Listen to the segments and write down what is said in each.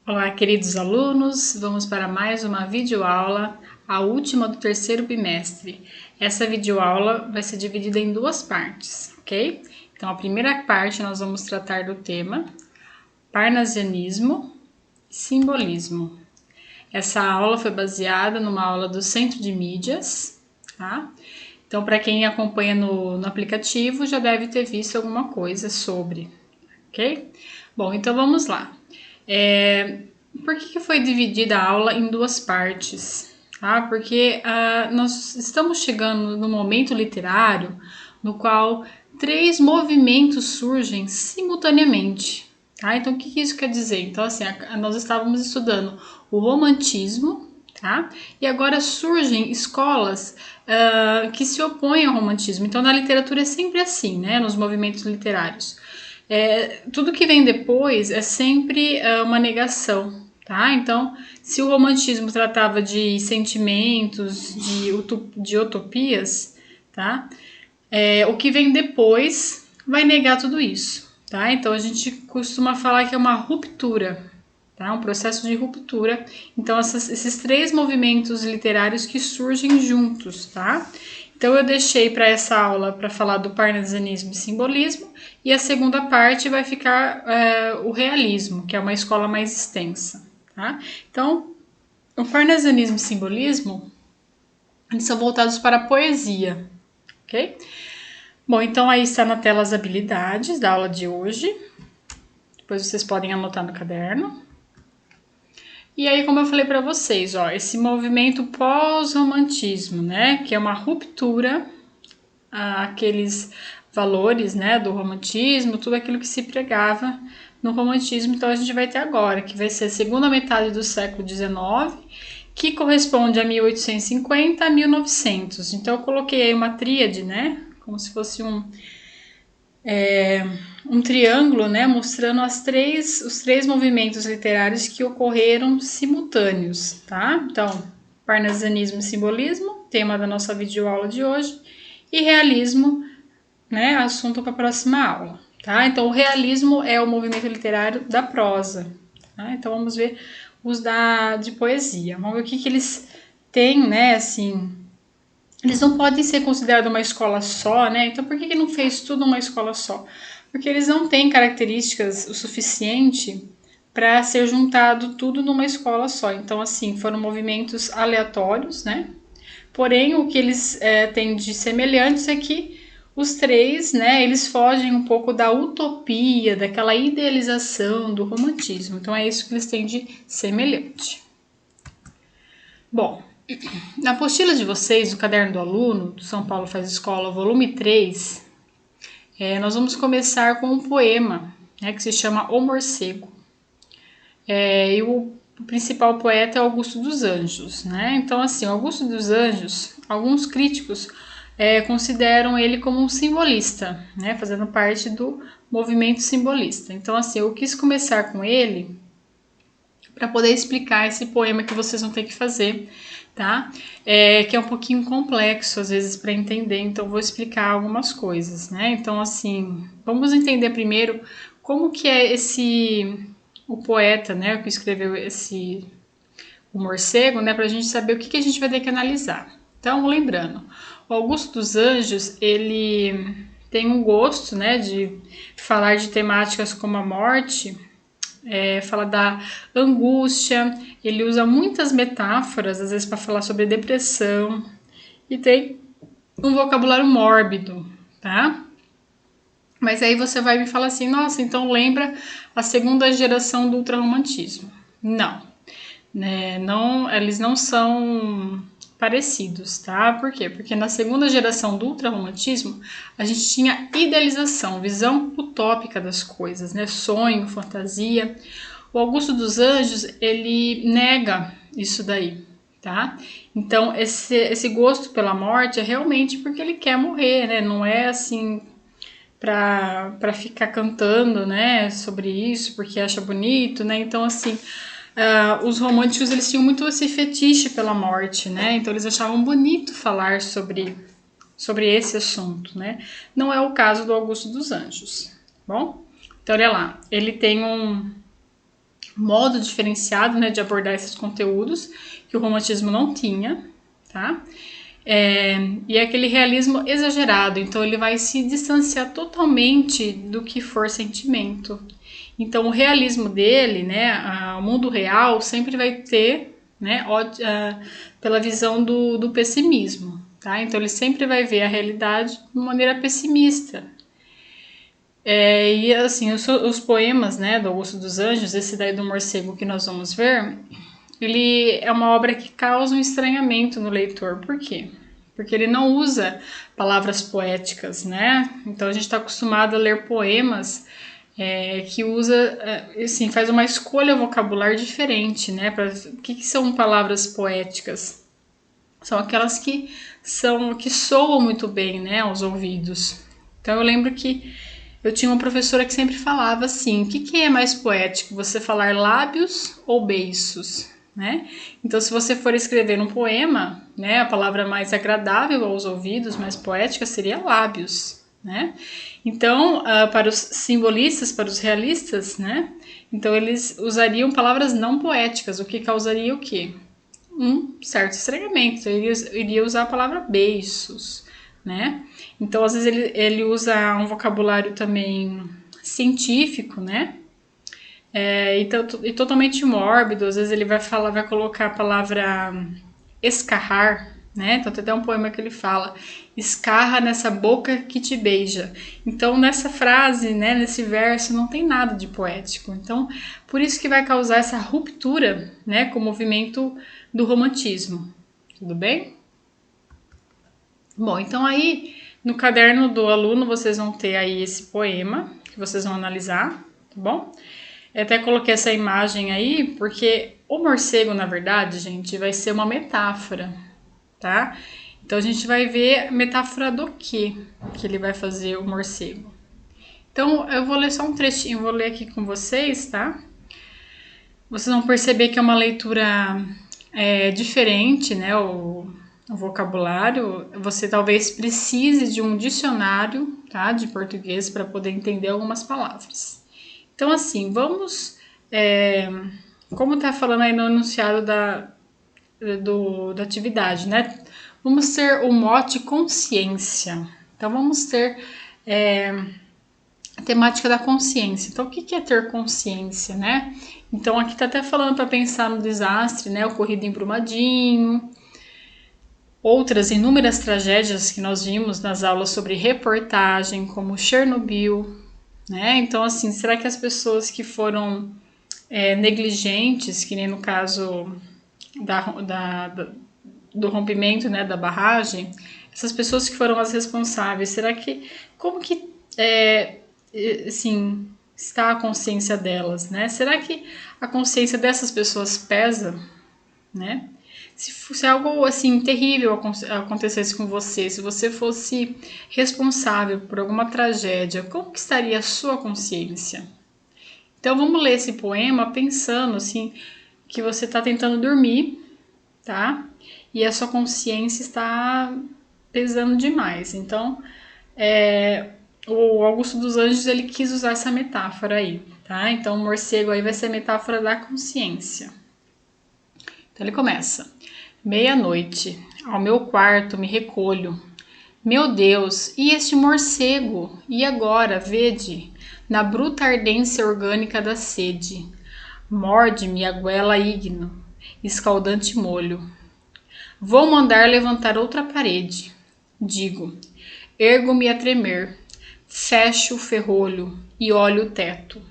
Olá, queridos alunos, vamos para mais uma videoaula, a última do terceiro bimestre. Essa videoaula vai ser dividida em duas partes, ok? Então, a primeira parte nós vamos tratar do tema Parnasianismo e Simbolismo. Essa aula foi baseada numa aula do Centro de Mídias, tá? Então, para quem acompanha no aplicativo, já deve ter visto alguma coisa sobre, ok? Bom, então vamos lá. Por que foi dividida a aula em duas partes? Porque nós estamos chegando no momento literário no qual três movimentos surgem simultaneamente. Então, o que isso quer dizer? Então, assim, nós estávamos estudando o romantismo, e agora surgem escolas que se opõem ao romantismo. Então, na literatura é sempre assim, né? Nos movimentos literários. Tudo que vem depois é sempre uma negação, Então, se o romantismo tratava de sentimentos, de utopias, o que vem depois vai negar tudo isso, Então, a gente costuma falar que é uma ruptura, um processo de ruptura. Então, esses três movimentos literários que surgem juntos, Então, eu deixei para essa aula para falar do parnasianismo e simbolismo, e a segunda parte vai ficar o realismo, que é uma escola mais extensa. Então, o parnasianismo e simbolismo, eles são voltados para a poesia, ok? Bom, então aí está na tela as habilidades da aula de hoje. Depois vocês podem anotar no caderno. E aí, como eu falei para vocês, esse movimento pós-romantismo, que é uma ruptura àqueles valores, do romantismo, tudo aquilo que se pregava no romantismo. Então, a gente vai ter agora, que vai ser a segunda metade do século XIX, que corresponde a 1850 a 1900. Então, eu coloquei aí uma tríade, como se fosse um triângulo, mostrando os três movimentos literários que ocorreram simultâneos, Então, parnasianismo e simbolismo, tema da nossa videoaula de hoje, e realismo, assunto para a próxima aula, Então, o realismo é o movimento literário da prosa, Então, vamos ver os de poesia. Vamos ver o que eles têm, assim. Eles não podem ser considerados uma escola só, Então, por que não fez tudo uma escola só? Porque eles não têm características o suficiente para ser juntado tudo numa escola só. Então, assim, foram movimentos aleatórios, Porém, o que eles têm de semelhantes é que os três, eles fogem um pouco da utopia, daquela idealização do romantismo. Então, é isso que eles têm de semelhante. Bom, na apostila de vocês, o Caderno do Aluno, do São Paulo Faz Escola, volume 3, nós vamos começar com um poema, que se chama O Morcego. E o principal poeta é Augusto dos Anjos, Então, assim, Augusto dos Anjos, alguns críticos consideram ele como um simbolista, fazendo parte do movimento simbolista. Então, assim, eu quis começar com ele para poder explicar esse poema que vocês vão ter que fazer, que é um pouquinho complexo às vezes para entender, então vou explicar algumas coisas, Então, assim, vamos entender primeiro como que é o poeta, que escreveu o Morcego, para a gente saber o que a gente vai ter que analisar. Então, lembrando, o Augusto dos Anjos, ele tem um gosto, de falar de temáticas como a morte, fala da angústia, ele usa muitas metáforas, às vezes para falar sobre depressão, e tem um vocabulário mórbido, Mas aí você vai me falar assim, nossa, então lembra a segunda geração do ultrarromantismo. Não, não, eles não são parecidos, Por quê? Porque na segunda geração do ultrarromantismo, a gente tinha idealização, visão utópica das coisas, sonho, fantasia. O Augusto dos Anjos, ele nega isso daí, Então, esse gosto pela morte é realmente porque ele quer morrer, Não é assim para ficar cantando, sobre isso, porque acha bonito, Então, assim, os românticos, eles tinham muito esse fetiche pela morte, Então, eles achavam bonito falar sobre esse assunto, Não é o caso do Augusto dos Anjos, bom? Então, olha lá, ele tem modo diferenciado, né, de abordar esses conteúdos que o romantismo não tinha, tá? E é aquele realismo exagerado, então ele vai se distanciar totalmente do que for sentimento. Então o realismo dele, né, o mundo real sempre vai ter, né, pela visão do pessimismo, tá? Então ele sempre vai ver a realidade de maneira pessimista. E assim, os poemas, né, do Augusto dos Anjos, esse daí do morcego que nós vamos ver, ele é uma obra que causa um estranhamento no leitor. Por quê? Porque ele não usa palavras poéticas, né? Então a gente está acostumado a ler poemas que usa, assim, faz uma escolha vocabular diferente, né? O que são palavras poéticas? São aquelas que soam muito bem, né, aos ouvidos. Então eu lembro que eu tinha uma professora que sempre falava assim: o que é mais poético, você falar lábios ou beiços? Né? Então, se você for escrever um poema, né, a palavra mais agradável aos ouvidos, mais poética, seria lábios. Né? Então, para os simbolistas, para os realistas, né, então eles usariam palavras não poéticas, o que causaria o quê? Um certo estranhamento. Ele iria usar a palavra beiços, né? Então, às vezes, ele usa um vocabulário também científico, né? E totalmente mórbido. Às vezes ele vai colocar a palavra escarrar, né? Então tem até um poema que ele fala: escarra nessa boca que te beija. Então nessa frase, né, nesse verso, não tem nada de poético. Então por isso que vai causar essa ruptura, né, com o movimento do romantismo. Tudo bem? Bom, então aí no caderno do aluno vocês vão ter aí esse poema que vocês vão analisar, tá bom? Eu até coloquei essa imagem aí porque o morcego, na verdade, gente, vai ser uma metáfora, tá? Então a gente vai ver metáfora do que ele vai fazer o morcego. Então eu vou ler só um trechinho, vou ler aqui com vocês, tá? Vocês vão perceber que é uma leitura diferente, né? O vocabulário. Você talvez precise de um dicionário, tá? De português para poder entender algumas palavras. Então, assim, vamos. Como está falando aí no enunciado da atividade, né? Vamos ter o mote consciência. Então, vamos ter a temática da consciência. Então, o que é ter consciência, né? Então, aqui está até falando para pensar no desastre, né? Ocorrido em Brumadinho, outras inúmeras tragédias que nós vimos nas aulas sobre reportagem, como Chernobyl, né? Então, assim, será que as pessoas que foram negligentes, que nem no caso do rompimento, né, da barragem, essas pessoas que foram as responsáveis, será que, como que, assim, está a consciência delas, né? Será que a consciência dessas pessoas pesa, né? Se algo assim terrível acontecesse com você, se você fosse responsável por alguma tragédia, como que estaria a sua consciência? Então vamos ler esse poema pensando assim que você está tentando dormir, tá? E a sua consciência está pesando demais. Então o Augusto dos Anjos ele quis usar essa metáfora aí, tá? Então o morcego aí vai ser a metáfora da consciência. Então ele começa: meia-noite, ao meu quarto me recolho. Meu Deus, e este morcego? E agora, vede, na bruta ardência orgânica da sede, morde-me a goela ígno, escaldante molho. Vou mandar levantar outra parede. Digo, ergo-me a tremer, fecho o ferrolho e olho o teto,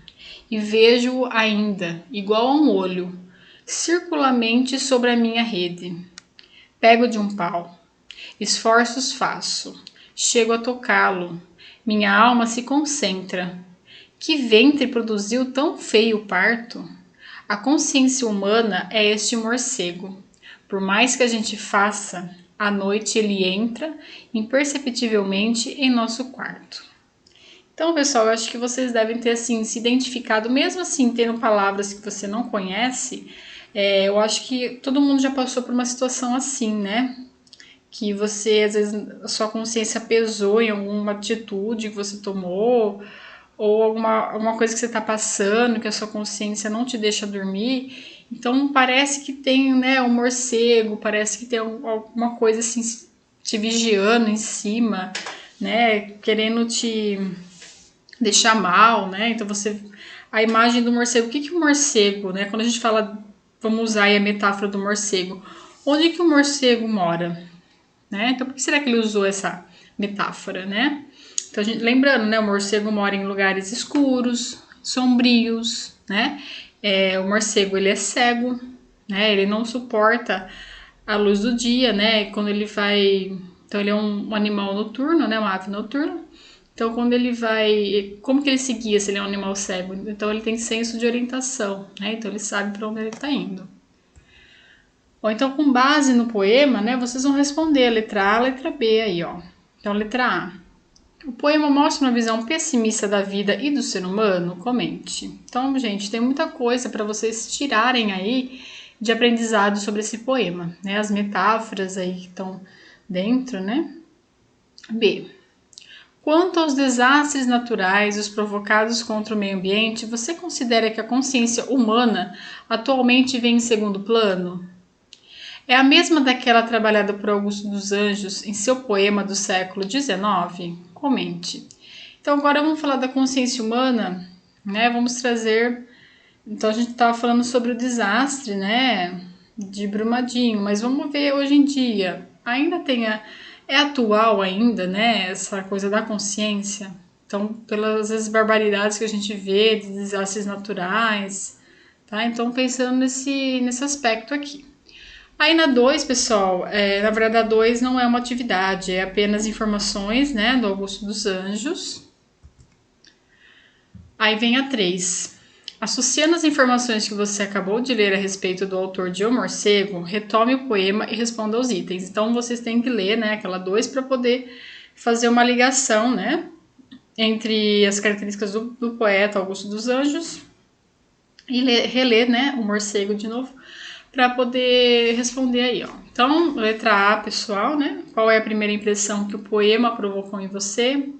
e vejo-o ainda, igual a um olho, circulamente sobre a minha rede. Pego de um pau, esforços faço, chego a tocá-lo, minha alma se concentra. Que ventre produziu tão feio parto? A consciência humana é este morcego. Por mais que a gente faça, à noite ele entra imperceptivelmente em nosso quarto. Então, pessoal, eu acho que vocês devem ter assim se identificado, mesmo assim tendo palavras que você não conhece. Eu acho que todo mundo já passou por uma situação assim, né? Que você, às vezes, a sua consciência pesou em alguma atitude que você tomou, ou alguma coisa que você está passando, que a sua consciência não te deixa dormir. Então parece que tem, né, um morcego, parece que tem alguma coisa assim te vigiando em cima, né, querendo te deixar mal, né? Então a imagem do morcego, o que o morcego, né? Quando a gente fala, vamos usar aí a metáfora do morcego, onde que o morcego mora, né? Então por que será que ele usou essa metáfora, né? Então lembrando, né? O morcego mora em lugares escuros, sombrios, né? O morcego ele é cego, né? Ele não suporta a luz do dia, né? Quando ele vai, então ele é um animal noturno, né? Uma ave noturna. Então, quando ele vai... Como que ele se guia se ele é um animal cego? Então, ele tem senso de orientação, né? Então, ele sabe para onde ele está indo. Ou então, com base no poema, né? Vocês vão responder a letra A, a letra B aí, ó. Então, letra A. O poema mostra uma visão pessimista da vida e do ser humano? Comente. Então, gente, tem muita coisa para vocês tirarem aí de aprendizado sobre esse poema, né? As metáforas aí que estão dentro, né? B. Quanto aos desastres naturais, os provocados contra o meio ambiente, você considera que a consciência humana atualmente vem em segundo plano? É a mesma daquela trabalhada por Augusto dos Anjos em seu poema do século XIX? Comente. Então agora vamos falar da consciência humana, né? Vamos trazer... Então a gente estava falando sobre o desastre, né? De Brumadinho, mas vamos ver hoje em dia. Ainda tem é atual ainda, né, essa coisa da consciência. Então, pelas vezes, barbaridades que a gente vê, de desastres naturais, tá? Então, pensando nesse aspecto aqui. Aí na 2, pessoal, na verdade a 2 não é uma atividade, é apenas informações, né, do Augusto dos Anjos. Aí vem a 3. Associando as informações que você acabou de ler a respeito do autor de O Morcego, retome o poema e responda aos itens. Então, vocês têm que ler, né, aquela 2 para poder fazer uma ligação, né, entre as características do poeta Augusto dos Anjos e reler, né, O Morcego de novo, para poder responder aí, ó. Então, letra A, pessoal, né, qual é a primeira impressão que o poema provocou em você?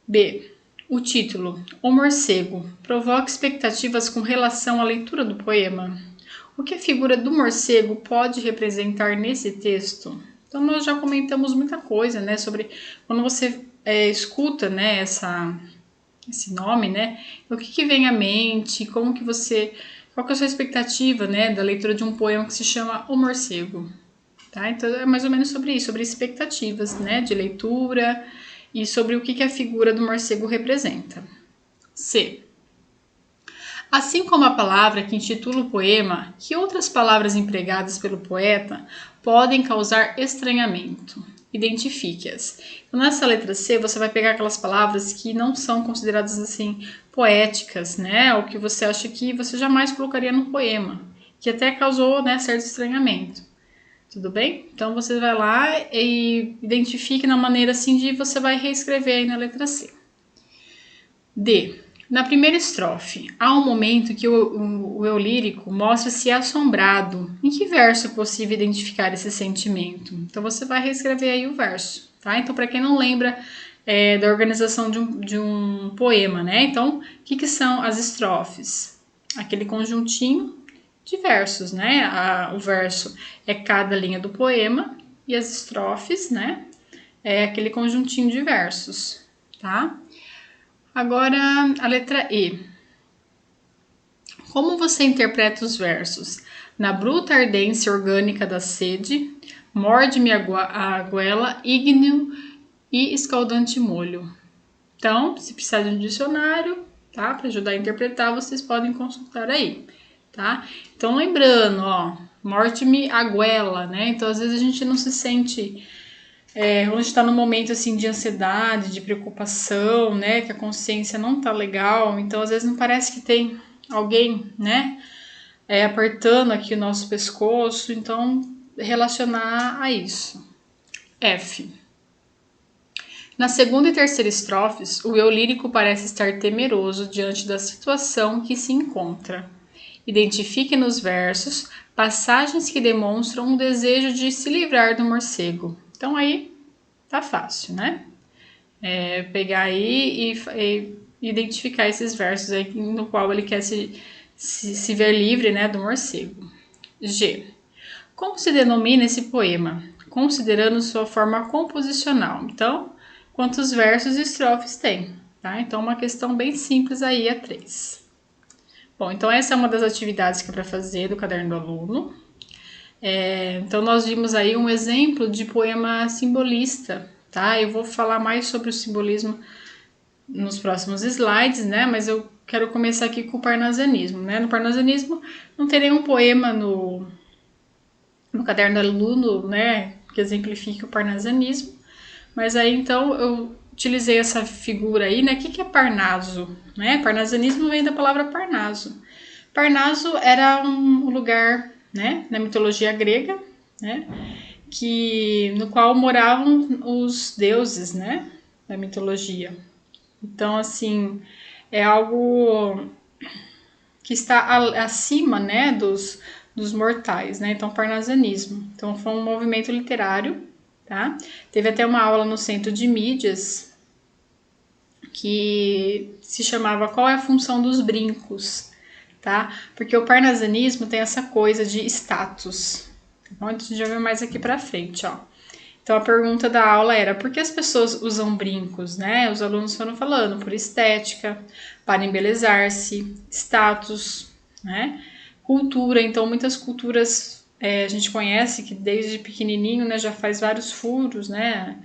B. O título, O Morcego, provoca expectativas com relação à leitura do poema. O que a figura do morcego pode representar nesse texto? Então, nós já comentamos muita coisa, né, sobre quando você escuta, né, esse nome, né, o que vem à mente, como que você, qual que é a sua expectativa, né, da leitura de um poema que se chama O Morcego, tá? Então, é mais ou menos sobre isso, sobre expectativas, né, de leitura, e sobre o que a figura do morcego representa. C. Assim como a palavra que intitula o poema, que outras palavras empregadas pelo poeta podem causar estranhamento? Identifique-as. Então, nessa letra C, você vai pegar aquelas palavras que não são consideradas assim poéticas, né? Ou que você acha que você jamais colocaria no poema, que até causou, né, certo estranhamento. Tudo bem? Então você vai lá e identifique na maneira assim de você vai reescrever aí na letra C. D. Na primeira estrofe, há um momento que o eu lírico mostra-se assombrado. Em que verso é possível identificar esse sentimento? Então você vai reescrever aí o verso, tá? Então para quem não lembra da organização de um poema, né? Então, o que são as estrofes? Aquele conjuntinho de versos, né? O verso é cada linha do poema e as estrofes, né? É aquele conjuntinho de versos, tá? Agora, a letra E. Como você interpreta os versos? Na bruta ardência orgânica da sede, morde-me a goela, ígneo e escaldante molho. Então, se precisar de um dicionário, tá? Para ajudar a interpretar, vocês podem consultar aí. Tá? Então, lembrando, ó, morte-me a goela, né? Então, às vezes a gente não se sente, quando a gente tá num momento, assim, de ansiedade, de preocupação, né? Que a consciência não tá legal, então, às vezes não parece que tem alguém, né? Apertando aqui o nosso pescoço, então, relacionar a isso. F. Na segunda e terceira estrofes, o eu lírico parece estar temeroso diante da situação que se encontra. Identifique nos versos passagens que demonstram um desejo de se livrar do morcego. Então aí tá fácil, né? Pegar aí e identificar esses versos aí no qual ele quer se ver livre, né, do morcego. G. Como se denomina esse poema? Considerando sua forma composicional. Então, quantos versos e estrofes tem? Tá? Então, uma questão bem simples aí, a 3. Bom, então essa é uma das atividades que é para fazer do caderno do aluno. Então, nós vimos aí um exemplo de poema simbolista, tá? Eu vou falar mais sobre o simbolismo nos próximos slides, né? Mas eu quero começar aqui com o parnasianismo, né? No parnasianismo não tem nenhum poema no caderno do aluno, né? Que exemplifique o parnasianismo. Mas aí, então, eu utilizei essa figura aí, né? O que é Parnaso? Né? Parnasianismo vem da palavra Parnaso. Parnaso era um lugar, né, na mitologia grega, né, no qual moravam os deuses, né, da mitologia. Então, assim, é algo que está acima, né, dos mortais, né? Então, parnasianismo. Então, foi um movimento literário, tá? Teve até uma aula no Centro de Mídias que se chamava Qual é a função dos brincos, tá? Porque o parnasianismo tem essa coisa de status. Então, a gente já vê mais aqui pra frente, ó. Então, a pergunta da aula era por que as pessoas usam brincos, né? Os alunos foram falando por estética, para embelezar-se, status, né? Cultura, então muitas culturas a gente conhece que desde pequenininho, né, já faz vários furos, né,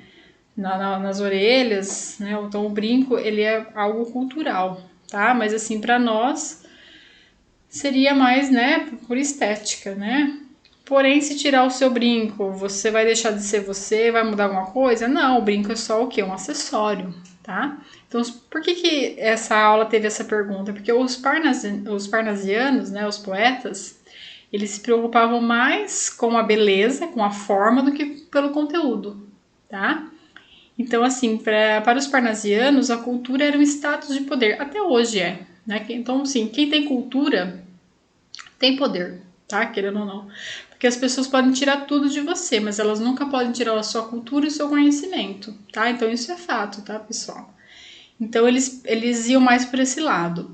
nas orelhas, né? Então o brinco, ele é algo cultural, tá? Mas assim, para nós seria mais, né, por estética, né? Porém, se tirar o seu brinco, você vai deixar de ser você? Vai mudar alguma coisa? Não, o brinco é só o quê? Um acessório, tá? Então, por que essa aula teve essa pergunta? Porque os parnasianos, né, os poetas, eles se preocupavam mais com a beleza, com a forma, do que pelo conteúdo, tá? Então, assim, para os parnasianos, a cultura era um status de poder. Até hoje é, né? Então, assim, quem tem cultura tem poder, tá? Querendo ou não. Porque as pessoas podem tirar tudo de você, mas elas nunca podem tirar a sua cultura e o seu conhecimento, tá? Então isso é fato, tá, pessoal? Então eles iam mais por esse lado.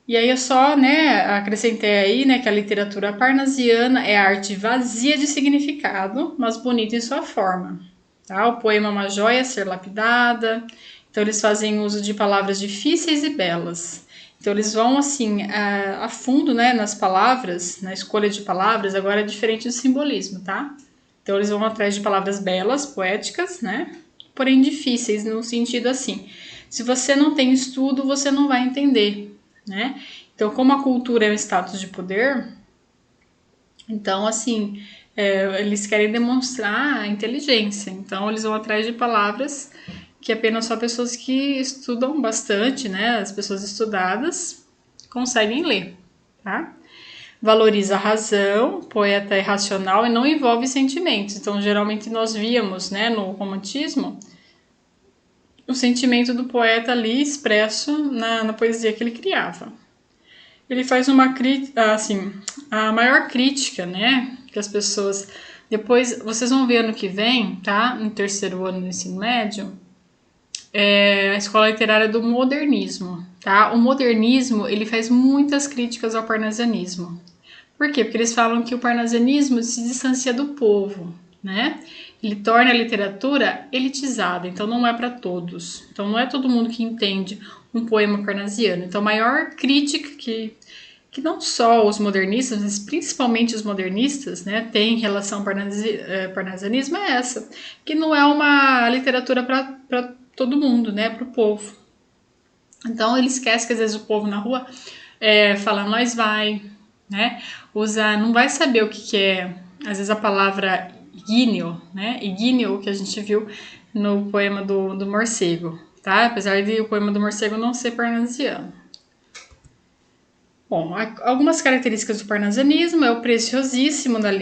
E aí eu só, né, acrescentei aí, né, que a literatura parnasiana é a arte vazia de significado, mas bonita em sua forma, tá? O poema é uma joia a ser lapidada, então eles fazem uso de palavras difíceis e belas. Então eles vão assim a fundo, né, nas palavras, na escolha de palavras. Agora é diferente do simbolismo, tá? Então eles vão atrás de palavras belas, poéticas, né? Porém difíceis no sentido assim, se você não tem estudo, você não vai entender, né? Então como a cultura é um status de poder, então assim eles querem demonstrar a inteligência. Então eles vão atrás de palavras que apenas só pessoas que estudam bastante, né, as pessoas estudadas, conseguem ler, tá? Valoriza a razão, poeta é racional e não envolve sentimentos. Então, geralmente nós víamos, né, no romantismo, o sentimento do poeta ali expresso na poesia que ele criava. Ele faz uma crítica, assim, a maior crítica, né, que as pessoas... Depois, vocês vão ver ano que vem, tá, no terceiro ano do ensino médio, a escola literária do modernismo, tá? O modernismo, ele faz muitas críticas ao parnasianismo. Por quê? Porque eles falam que o parnasianismo se distancia do povo, né? Ele torna a literatura elitizada, então não é para todos. Então não é todo mundo que entende um poema parnasiano. Então a maior crítica que não só os modernistas, mas principalmente os modernistas, né, tem em relação ao parnasianismo é essa, que não é uma literatura para todo mundo, né, para o povo. Então ele esquece que às vezes o povo na rua fala nós vai, né, não vai saber o que é, às vezes a palavra igneo, né, igneo que a gente viu no poema do morcego, tá, apesar de o poema do morcego não ser parnasiano. Bom, algumas características do parnasianismo é o preciosíssimo da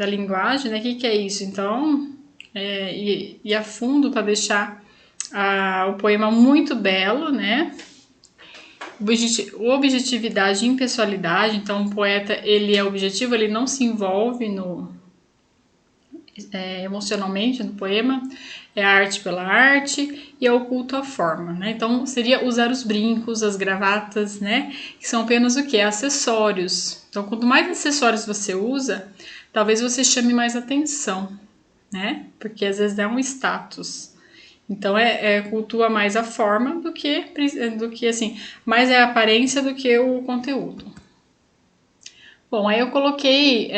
linguagem, né? O que é isso? Então, ir a fundo para deixar o poema muito belo, né? Objetividade e impessoalidade, então o poeta ele é objetivo, ele não se envolve emocionalmente no poema. é a arte pela arte e é o culto à forma, né? Então seria usar os brincos, as gravatas, né? Que são apenas o quê? Acessórios. Então quanto mais acessórios você usa, talvez você chame mais atenção, né? Porque às vezes é um status. Então cultua mais a forma do que assim, mais é a aparência do que o conteúdo. Bom, aí eu coloquei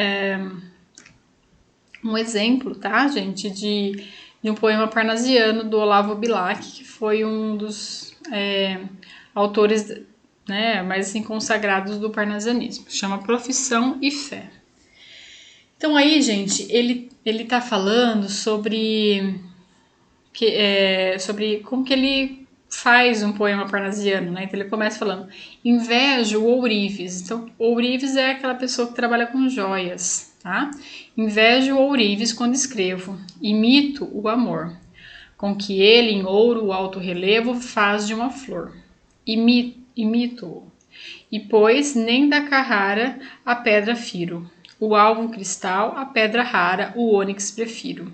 um exemplo, tá, gente, de um poema parnasiano do Olavo Bilac, que foi um dos autores, né, mais assim, consagrados do parnasianismo. Chama Profissão e Fé. Então aí, gente, ele tá falando sobre como que ele faz um poema parnasiano, né? Então ele começa falando: invejo o ourives. Então, ourives é aquela pessoa que trabalha com joias, tá? Invejo o ourives quando escrevo, imito o amor, com que ele em ouro o alto relevo faz de uma flor. Imito-o. E pois nem da Carrara a pedra firo, o alvo cristal a pedra rara, o ônix prefiro.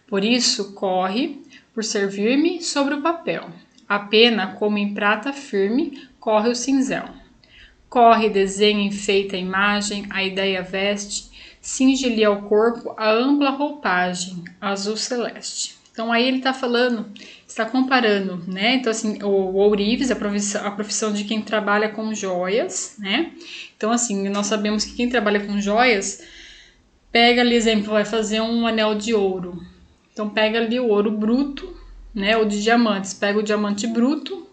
Por isso corre, por servir-me sobre o papel. A pena, como em prata firme, corre o cinzel. Corre, desenha, enfeita a imagem, a ideia veste, cinge-lhe ao corpo a ampla roupagem, azul celeste. Então aí ele está falando, está comparando, né? Então assim, o ourives, a profissão de quem trabalha com joias, né? Então assim, nós sabemos que quem trabalha com joias, pega ali, exemplo, vai fazer um anel de ouro. Então pega ali o ouro bruto, né? Ou de diamantes, pega o diamante bruto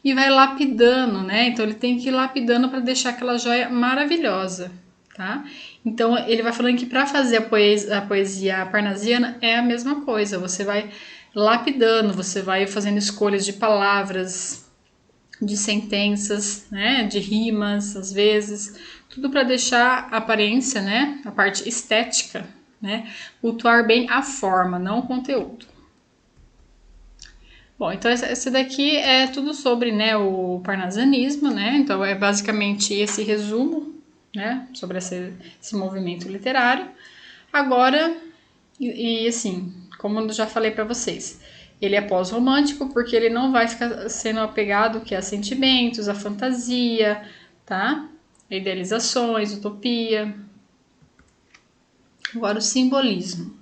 e vai lapidando, né? Então ele tem que ir lapidando para deixar aquela joia maravilhosa, tá? Então ele vai falando que para fazer a poesia parnasiana é a mesma coisa. Você vai lapidando, você vai fazendo escolhas de palavras, de sentenças, né? De rimas, às vezes, tudo para deixar a aparência, né? A parte estética, né? Cultuar bem a forma, não o conteúdo. Bom, então esse daqui é tudo sobre, né, o parnasianismo, né? Então é basicamente esse resumo, né, sobre esse movimento literário. Agora, assim, como eu já falei para vocês, ele é pós-romântico porque ele não vai ficar sendo apegado que a sentimentos, a fantasia, tá? Idealizações, utopia. Agora o simbolismo.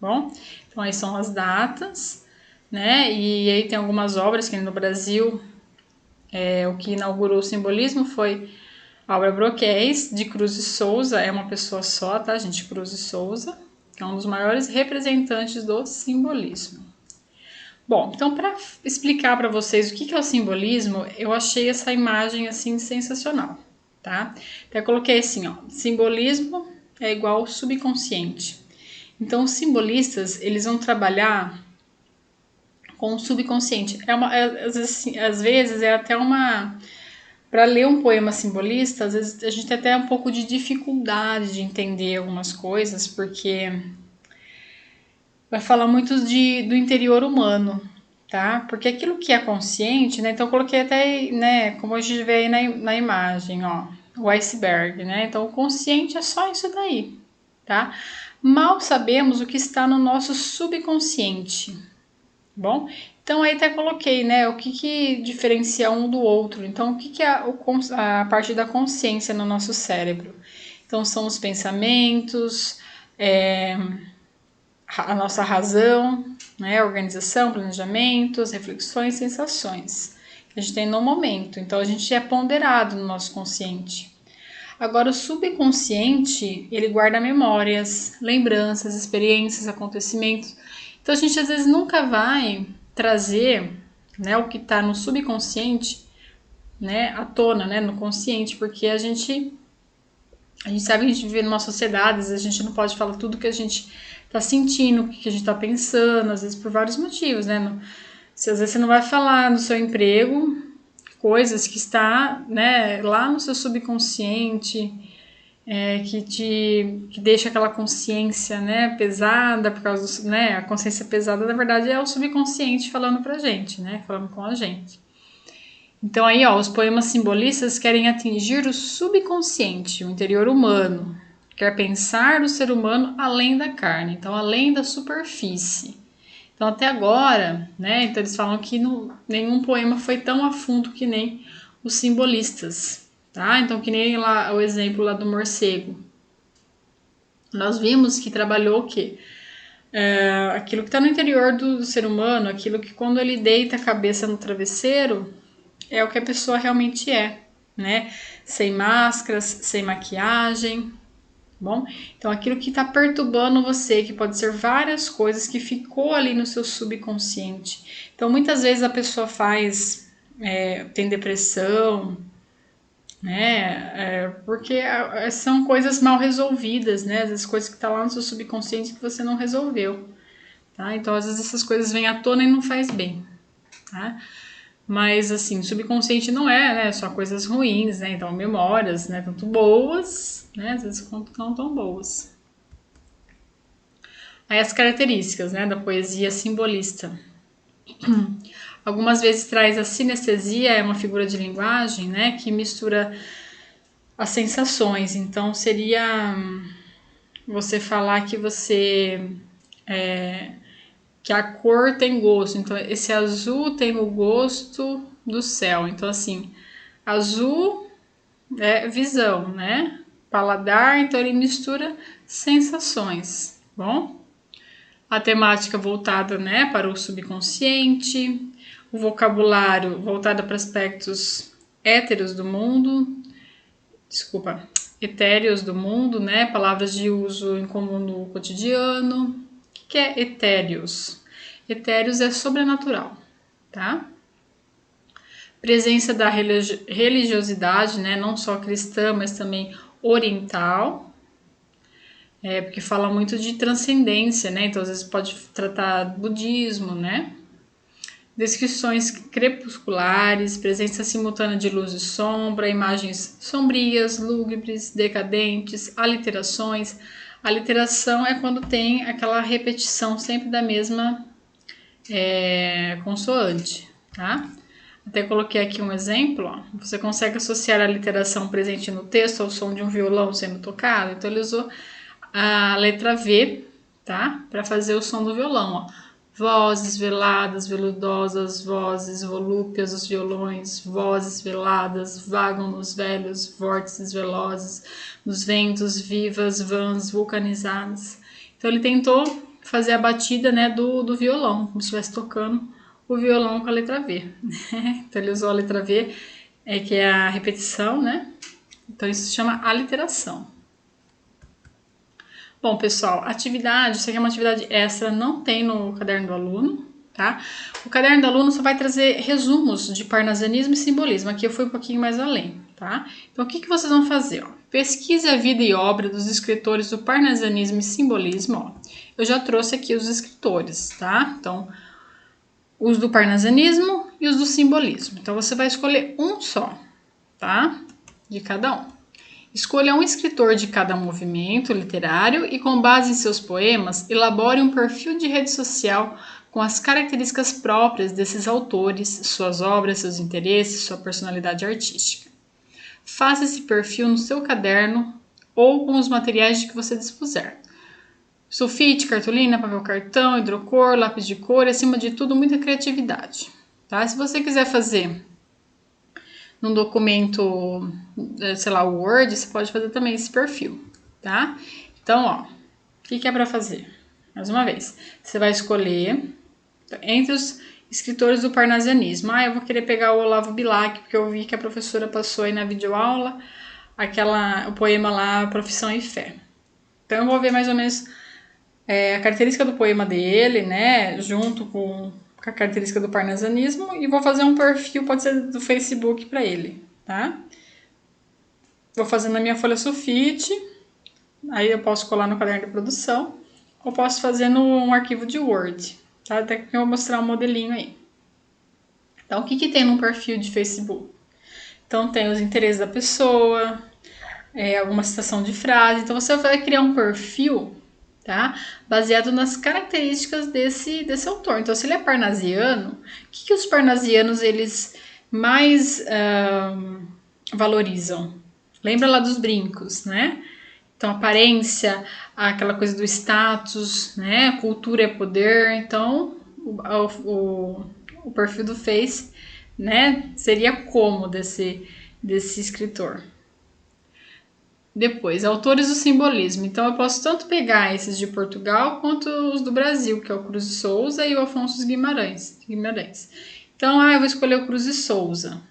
Bom, então aí são as datas, né? E aí tem algumas obras que no Brasil, o que inaugurou o simbolismo foi a obra Broquéis, de Cruz e Souza, é uma pessoa só, tá, gente? Cruz e Souza, que é um dos maiores representantes do simbolismo. Bom, então para explicar para vocês o que é o simbolismo, eu achei essa imagem assim sensacional, tá? Então eu coloquei assim, ó, simbolismo é igual ao subconsciente. Então, os simbolistas, eles vão trabalhar com o subconsciente. Às vezes é até uma... Para ler um poema simbolista, às vezes a gente tem até um pouco de dificuldade de entender algumas coisas, porque vai falar muito do interior humano, tá? Porque aquilo que é consciente, né? Então, eu coloquei até, né, como a gente vê aí na imagem, ó, o iceberg, né? Então, o consciente é só isso daí, tá? Mal sabemos o que está no nosso subconsciente. Bom, então aí até coloquei, né, o que diferencia um do outro. Então, o que é a parte da consciência no nosso cérebro? Então, são os pensamentos, a nossa razão, né, organização, planejamentos, reflexões, sensações que a gente tem no momento. Então, a gente é ponderado no nosso consciente. Agora, o subconsciente, ele guarda memórias, lembranças, experiências, acontecimentos. Então, a gente às vezes nunca vai trazer, né, o que está no subconsciente, né, à tona, né, no consciente, porque a gente sabe que a gente vive numa sociedade, às vezes a gente não pode falar tudo que a gente está sentindo, o que a gente está pensando, às vezes por vários motivos, né? Às vezes você não vai falar no seu emprego coisas que está, né, lá no seu subconsciente, que deixa aquela consciência, né, pesada, por causa né, a consciência pesada, na verdade, é o subconsciente falando pra gente, né, falando com a gente. Então aí, ó, os poemas simbolistas querem atingir o subconsciente, o interior humano, quer pensar o ser humano além da carne, então além da superfície. Então, até agora, né, então eles falam que nenhum poema foi tão a fundo que nem os simbolistas, tá? Então, que nem lá o exemplo lá do morcego. Nós vimos que trabalhou o quê? Aquilo que está no interior do ser humano, aquilo que quando ele deita a cabeça no travesseiro, é o que a pessoa realmente é, né? Sem máscaras, sem maquiagem, bom? Então, aquilo que está perturbando você, que pode ser várias coisas que ficou ali no seu subconsciente. Então, muitas vezes a pessoa tem depressão, né? Porque são coisas mal resolvidas, né? As coisas que estão lá no seu subconsciente que você não resolveu, tá? Então, às vezes essas coisas vêm à tona e não faz bem, tá? Mas, assim, subconsciente não é, né? Só coisas ruins, né? Então, memórias, né? Tanto boas, né? Às vezes quanto não tão boas. Aí as características, né? Da poesia simbolista. Algumas vezes traz a sinestesia, é uma figura de linguagem, né? Que mistura as sensações. Então, seria você falar que que a cor tem gosto. Então, esse azul tem o gosto do céu. Então, assim, azul é visão, né? Paladar, então ele mistura sensações, bom? A temática voltada, né, para o subconsciente, o vocabulário voltado para aspectos étereos do mundo, etéreos do mundo, né, palavras de uso em comum no cotidiano. O que é etéreos? Etéreos é sobrenatural, tá? Presença da religiosidade, né, não só cristã, mas também oriental, porque fala muito de transcendência, né, então às vezes pode tratar budismo, né, descrições crepusculares, presença simultânea de luz e sombra, imagens sombrias, lúgubres, decadentes, aliterações. A aliteração é quando tem aquela repetição sempre da mesma consoante, tá? Até coloquei aqui um exemplo, ó. Você consegue associar a literação presente no texto ao som de um violão sendo tocado? Então ele usou a letra V, tá? Para fazer o som do violão, ó. Vozes veladas, veludosas, vozes volúpias, os violões, vozes veladas, vagam nos velhos, vórtices velozes, nos ventos, vivas, vãs, vulcanizadas. Então ele tentou fazer a batida, né, do violão, como se estivesse tocando o violão com a letra V. Então ele usou a letra V, que é a repetição, né? Então isso se chama aliteração. Bom, pessoal, atividade, isso aqui é uma atividade extra, não tem no caderno do aluno, tá? O caderno do aluno só vai trazer resumos de parnasianismo e simbolismo. Aqui eu fui um pouquinho mais além, tá? Então, o que vocês vão fazer? Ó? Pesquise a vida e obra dos escritores do parnasianismo e simbolismo. Ó. Eu já trouxe aqui os escritores, tá? Então, os do parnasianismo e os do simbolismo. Então, você vai escolher um só, tá? De cada um. Escolha um escritor de cada movimento literário e, com base em seus poemas, elabore um perfil de rede social com as características próprias desses autores, suas obras, seus interesses, sua personalidade artística. Faça esse perfil no seu caderno ou com os materiais de que você dispuser. Sulfite, cartolina, papel cartão, hidrocor, lápis de cor e, acima de tudo, muita criatividade. Tá? Se você quiser fazer num documento, sei lá, Word, você pode fazer também esse perfil, tá? Então, ó, o que é para fazer? Mais uma vez, você vai escolher entre os escritores do parnasianismo. Eu vou querer pegar o Olavo Bilac, porque eu vi que a professora passou aí na videoaula o poema lá, Profissão e Fé. Então, eu vou ver mais ou menos a característica do poema dele, né, junto com a característica do parnasianismo, e vou fazer um perfil, pode ser do Facebook, para ele, tá? Vou fazer na minha folha sulfite, aí eu posso colar no caderno de produção, ou posso fazer num arquivo de Word, tá? Até que eu vou mostrar um modelinho aí. Então, o que tem num perfil de Facebook? Então, tem os interesses da pessoa, alguma citação de frase. Então, você vai criar um perfil, tá? Baseado nas características desse autor. Então, se ele é parnasiano, o que os parnasianos eles mais valorizam? Lembra lá dos brincos, né? Então, aparência, aquela coisa do status, né? Cultura é poder. Então, o perfil do Face, né, seria como desse escritor. Depois, autores do simbolismo. Então, eu posso tanto pegar esses de Portugal quanto os do Brasil, que é o Cruz de Souza e o Afonso Guimarães. Então, eu vou escolher o Cruz de Souza.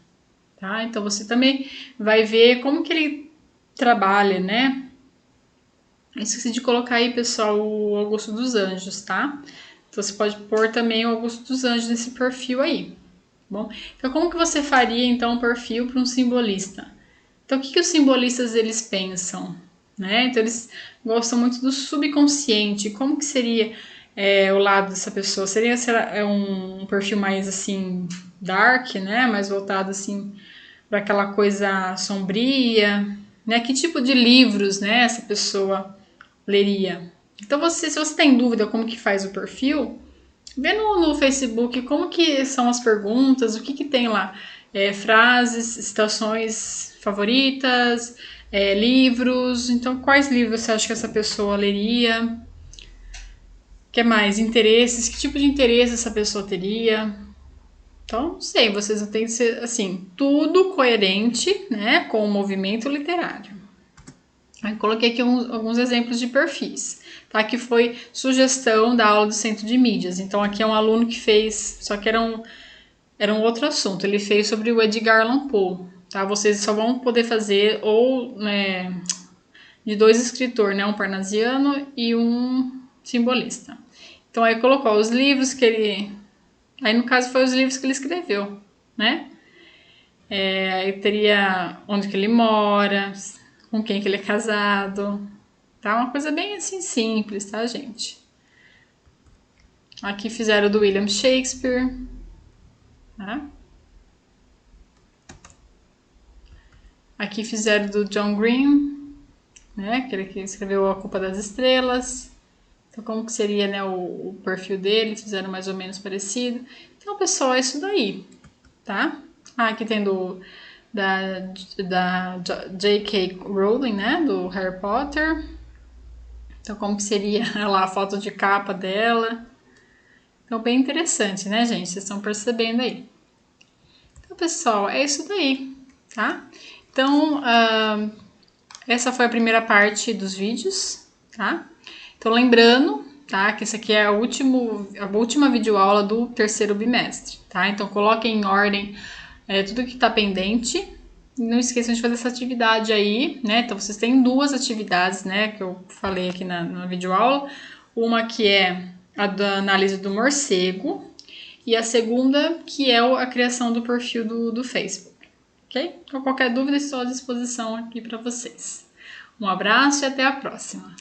Tá? Então, você também vai ver como que ele trabalha, né? Eu esqueci de colocar aí, pessoal, o Augusto dos Anjos, tá? Então, você pode pôr também o Augusto dos Anjos nesse perfil aí. Bom, então, como que você faria, então, um perfil para um simbolista? Então, o que os simbolistas eles pensam? Né? Então, eles gostam muito do subconsciente. Como que seria o lado dessa pessoa? Seria um perfil mais, assim, dark, né? Mais voltado, assim, para aquela coisa sombria, né? Que tipo de livros, né, essa pessoa leria? Então, se você tem dúvida como que faz o perfil, vê no Facebook como que são as perguntas, o que tem lá. Frases, citações favoritas, livros. Então, quais livros você acha que essa pessoa leria? O que mais? Interesses. Que tipo de interesse essa pessoa teria? Então, não sei, vocês têm que ser, assim, tudo coerente, né, com o movimento literário. Aí coloquei aqui alguns exemplos de perfis, tá? Que foi sugestão da aula do Centro de Mídias. Então, aqui é um aluno que fez, só que era um outro assunto. Ele fez sobre o Edgar Allan Poe, tá? Vocês só vão poder fazer ou de dois escritores, né? Um parnasiano e um simbolista. Então, aí colocou os livros que ele... Aí, no caso, foi os livros que ele escreveu, né? Aí teria onde que ele mora, com quem que ele é casado, tá? Uma coisa bem assim simples, tá, gente? Aqui fizeram do William Shakespeare, tá? Aqui fizeram do John Green, né? Aquele que escreveu A Culpa das Estrelas. Então, como que seria, né, o perfil dele? Fizeram mais ou menos parecido. Então, pessoal, é isso daí, tá? Aqui tem da J.K. Rowling, né, do Harry Potter. Então, como que seria lá a foto de capa dela. Então, bem interessante, né, gente? Vocês estão percebendo aí. Então, pessoal, é isso daí, tá? Então, essa foi a primeira parte dos vídeos, tá? Então, lembrando, tá, que essa aqui é a última videoaula do terceiro bimestre, tá? Então, coloquem em ordem tudo que tá pendente. Não esqueçam de fazer essa atividade aí, né? Então, vocês têm duas atividades, né, que eu falei aqui na videoaula. Uma que é a da análise do morcego e a segunda que é a criação do perfil do Facebook, ok? Então, qualquer dúvida, estou à disposição aqui para vocês. Um abraço e até a próxima!